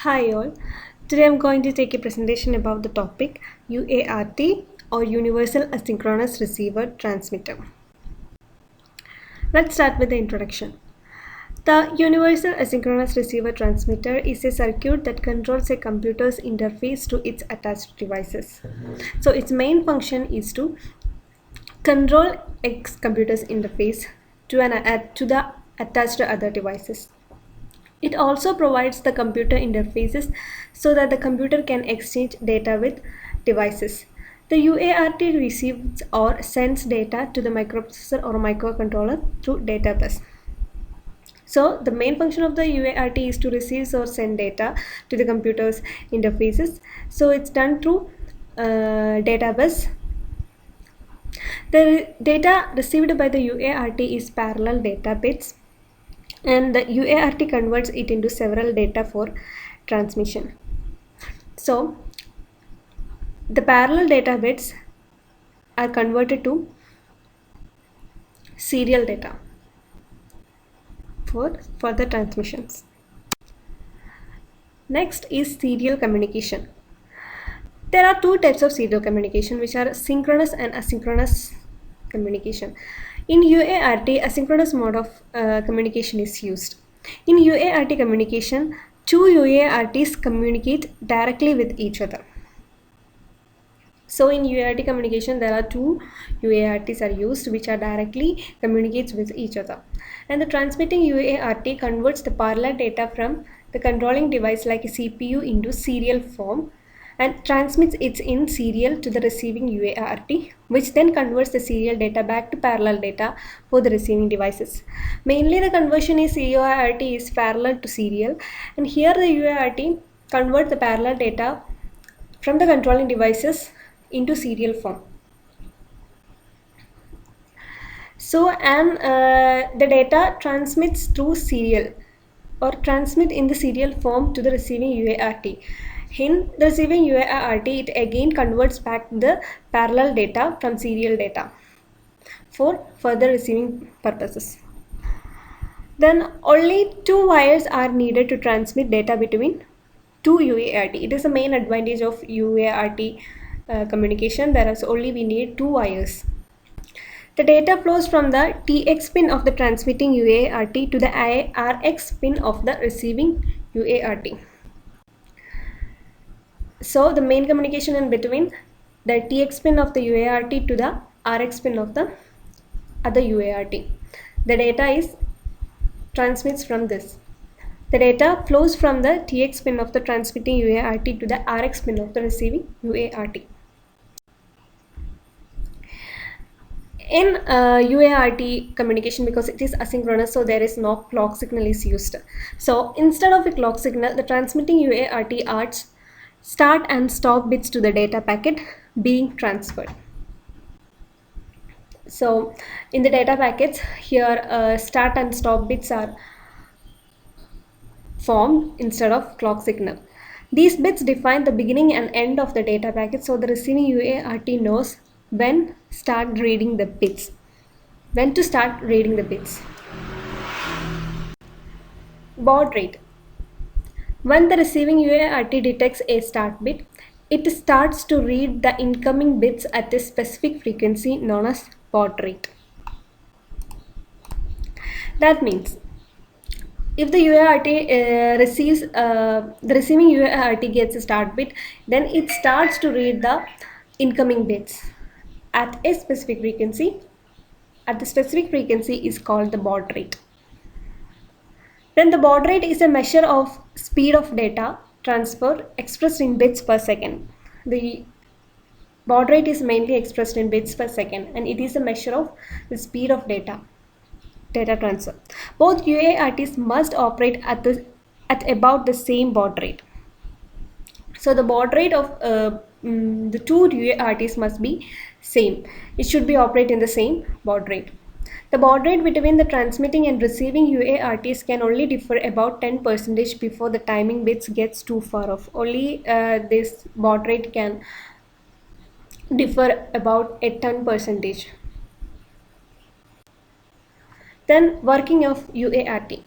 Hi all. Today I'm going to take a presentation about the topic UART or Universal Asynchronous Receiver Transmitter. Let's start with the introduction. The Universal Asynchronous Receiver Transmitter is a circuit that controls a computer's interface to its attached devices. So its main function is to control a computer's interface to the attached other devices. It also provides the computer interfaces so that the computer can exchange data with devices. The UART receives or sends data to the microprocessor or microcontroller through data bus. So the main function of the UART is to receive or send data to the computer's interfaces. So it's done through data bus. The data received by the UART is parallel data bits, and the UART converts it into several data for transmission. So the parallel data bits are converted to serial data for further transmissions. Next is serial communication. There are two types of serial communication, which are synchronous and asynchronous communication. In UART, asynchronous mode of communication is used. In UART communication, two UARTs communicate directly with each other. So in UART communication, there are two UARTs are used which are directly communicates with each other. And the transmitting UART converts the parallel data from the controlling device like a CPU into serial form and transmits it in serial to the receiving UART, which then converts the serial data back to parallel data for the receiving devices. Mainly the conversion is UART is parallel to serial, and here the UART converts the parallel data from the controlling devices into serial form. So the data transmits through serial or transmit in the serial form to the receiving UART. In the receiving UART, it again converts back the parallel data from serial data for further receiving purposes. Then only two wires are needed to transmit data between two UART. It is the main advantage of UART communication. There is only we need two wires. The data flows from the TX pin of the transmitting UART to the RX pin of the receiving UART. So the main communication in between the TX pin of the UART to the RX pin of the other UART. The data is transmits from this. The data flows from the TX pin of the transmitting UART to the RX pin of the receiving UART. In UART communication, because it is asynchronous, so there is no clock signal is used. So instead of a clock signal, the transmitting UART adds start and stop bits to the data packet being transferred. So in the data packets here, start and stop bits are formed instead of clock signal. These bits define the beginning and end of the data packet, so the receiving UART knows when to start reading the bits. Baud rate. When the receiving UART detects a start bit, it starts to read the incoming bits at a specific frequency known as baud rate. That means if the UART receives the receiving UART gets a start bit, then it starts to read the incoming bits at a specific frequency. At the specific frequency is called the baud rate. Then the baud rate is a measure of speed of data transfer expressed in bits per second. The baud rate is mainly expressed in bits per second, and it is a measure of the speed of data transfer. Both UARTs must operate at about the same baud rate. So the baud rate of the two UARTs must be same. It should be operate in the same baud rate. The baud rate between the transmitting and receiving UARTs can only differ about 10% before the timing bits gets too far off. Only this baud rate can differ about a 10%. Then working of UART.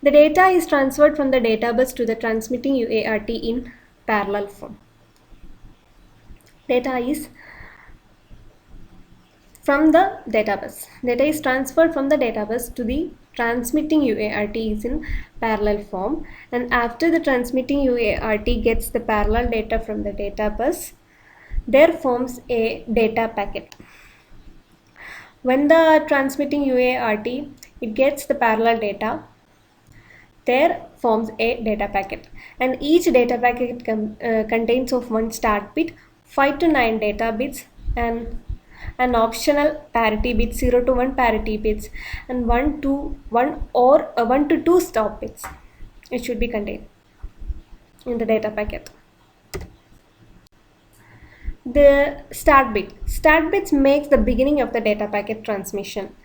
The data is transferred from the data bus to the transmitting UART in parallel form. Data is from the database. Data is transferred from the database to the transmitting UART is in parallel form, and after the transmitting UART gets the parallel data from the database, there forms a data packet. When the transmitting UART it gets the parallel data, there forms a data packet, and each data packet contains of one start bit, 5 to 9 data bits, and an optional parity bit, 0 to 1 parity bits, and 1 to 1 or 1 to 2 stop bits. It should be contained in the data packet. The start bits makes the beginning of the data packet transmission.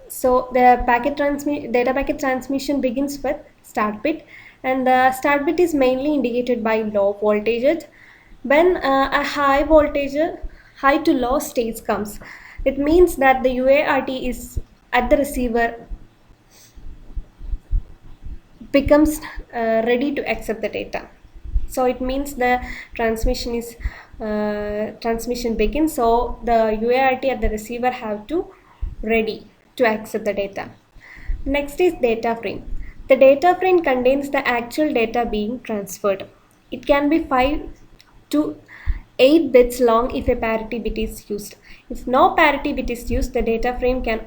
So the data packet transmission begins with start bit, and the start bit is mainly indicated by low voltage. When a high to low stage comes, it means that the UART is at the receiver becomes ready to accept the data. So it means the transmission begins. So the UART at the receiver have to ready to accept the data. Next is data frame. The data frame contains the actual data being transferred. It can be 5 to 8 bits long if a parity bit is used. If no parity bit is used, the data frame can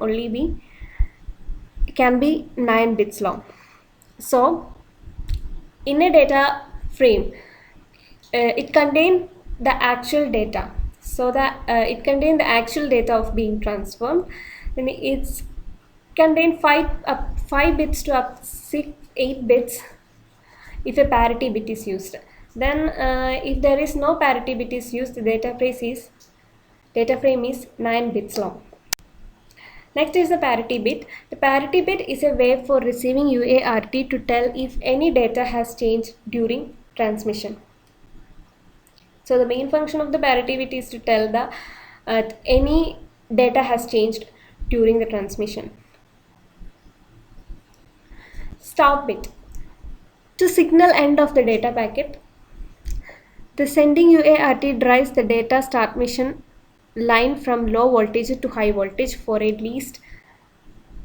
be 9 bits long. So in a data frame, it contains the actual data. So that it contains the actual data of being transformed, and it's contain 5 bits to up 8 bits if a parity bit is used. Then if there is no parity bit is used, the data frame is 9 bits long. Next is the parity bit. The parity bit is a way for receiving UART to tell if any data has changed during transmission. So the main function of the parity bit is to tell the any data has changed during the transmission. Stop bit. To signal end of the data packet, the sending UART drives the data transmission line from low voltage to high voltage for at least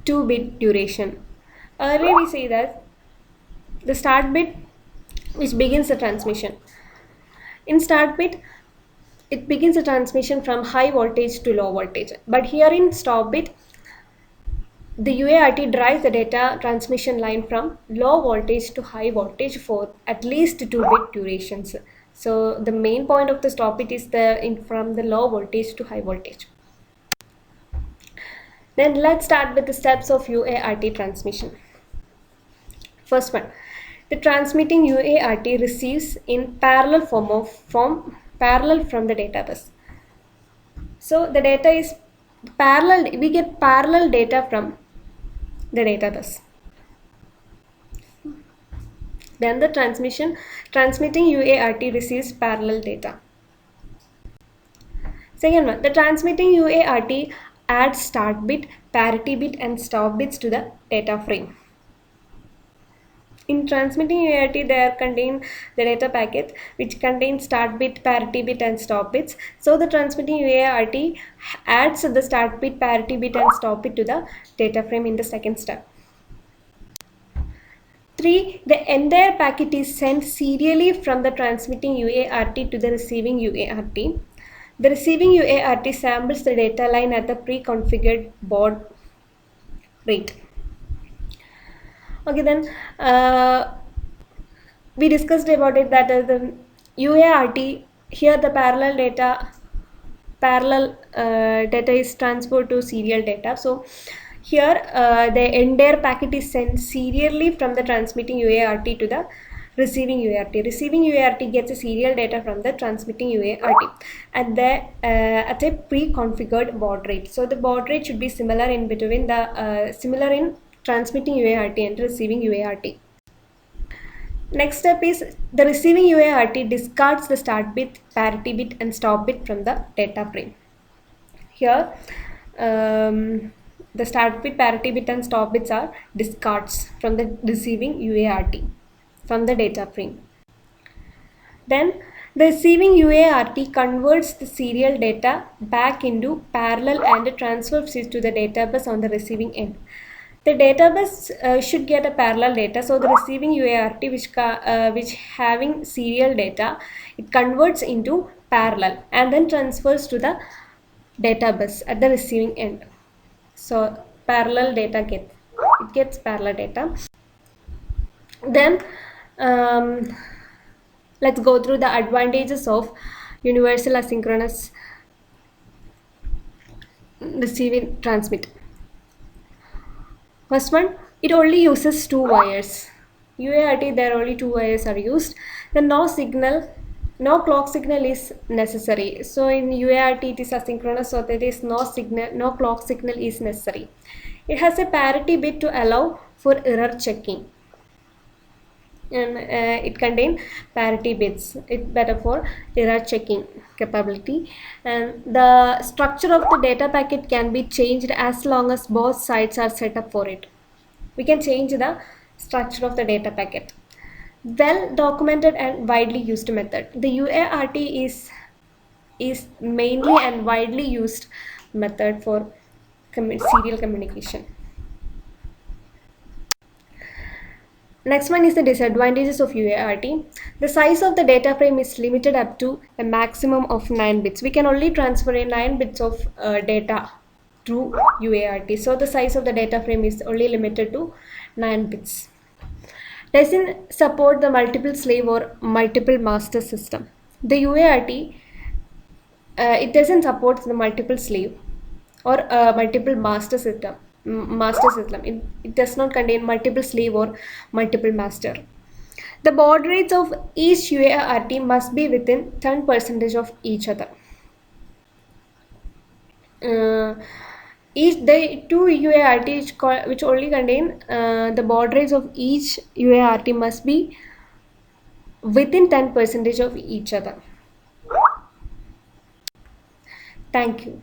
2-bit duration. Earlier we say that the start bit which begins the transmission. In start bit, it begins the transmission from high voltage to low voltage. But here in stop bit, the UART drives the data transmission line from low voltage to high voltage for at least 2-bit durations. So the main point of the stop bit is from the low voltage to high voltage. Then let's start with the steps of UART transmission. First one, the transmitting UART receives in parallel parallel from the data bus. So the data is parallel. We get parallel data from the data bus. Then the transmitting UART receives parallel data. Second one, the transmitting UART adds start bit, parity bit, and stop bits to the data frame. In transmitting UART, there contain the data packet which contains start bit, parity bit, and stop bits. So the transmitting UART adds the start bit, parity bit, and stop bit to the data frame in the second step. 3. The entire packet is sent serially from the transmitting UART to the receiving UART. The receiving UART samples the data line at the pre-configured baud rate. Okay, then we discussed about it that the UART, here the parallel data is transferred to serial data. So here the entire packet is sent serially from the transmitting UART to the receiving UART. Receiving UART gets a serial data from the transmitting UART at a pre-configured baud rate. So the baud rate should be similar in between similar in transmitting UART and receiving UART. Next step is the receiving UART discards the start bit, parity bit, and stop bit from the data frame. Here The start bit, parity bit and stop bits are discards from the receiving UART from the data frame. Then the receiving UART converts the serial data back into parallel and transfers it to the data bus on the receiving end. The data bus should get a parallel data, so the receiving UART which having serial data, it converts into parallel and then transfers to the data bus at the receiving end. So parallel data gets parallel data. Then let's go through the advantages of universal asynchronous receiving transmit. First one, it only uses two wires. UART, there only two wires are used. Then no clock signal is necessary. So in UART it is asynchronous, so there is no clock signal is necessary. It has a parity bit to allow for error checking. And it contains parity bits. It's better for error checking capability. And the structure of the data packet can be changed as long as both sides are set up for it. We can change the structure of the data packet. Well documented and widely used method. The UART is mainly and widely used method for serial communication. Next one is the disadvantages of UART. The size of the data frame is limited up to a maximum of 9 bits. We can only transfer 9 bits of data through UART. So the size of the data frame is only limited to 9 bits. Doesn't support the multiple slave or multiple master system. The UART, it doesn't support the multiple slave or multiple master system. It does not contain multiple slave or multiple master. The baud rates of each UART must be within 10% of each other. The two UART which only contain the baud rates of each UART must be within 10% of each other. Thank you.